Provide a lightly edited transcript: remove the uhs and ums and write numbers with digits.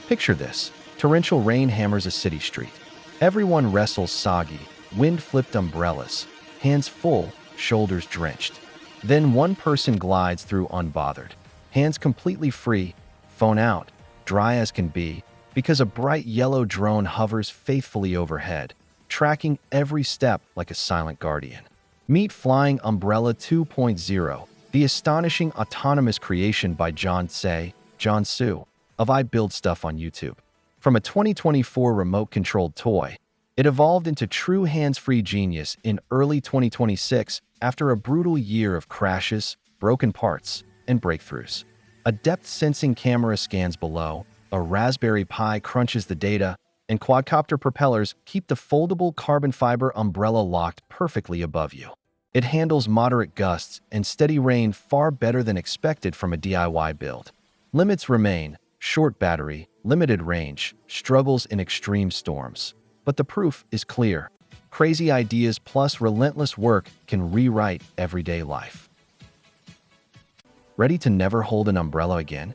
Picture this. Torrential rain hammers a city street. Everyone wrestles soggy, wind-flipped umbrellas, hands full, shoulders drenched. Then one person glides through unbothered, hands completely free, phone out, dry as can be, because a bright yellow drone hovers faithfully overhead, tracking every step like a silent guardian. Meet Flying Umbrella 2.0, the astonishing autonomous creation by John Su, of I Build Stuff on YouTube. From a 2024 remote-controlled toy, it evolved into true hands-free genius in early 2026 after a brutal year of crashes, broken parts, and breakthroughs. A depth-sensing camera scans below, a Raspberry Pi crunches the data, and quadcopter propellers keep the foldable carbon fiber umbrella locked perfectly above you. It handles moderate gusts and steady rain far better than expected from a DIY build. Limits remain: short battery, limited range, struggles in extreme storms. But the proof is clear. Crazy ideas plus relentless work can rewrite everyday life. Ready to never hold an umbrella again?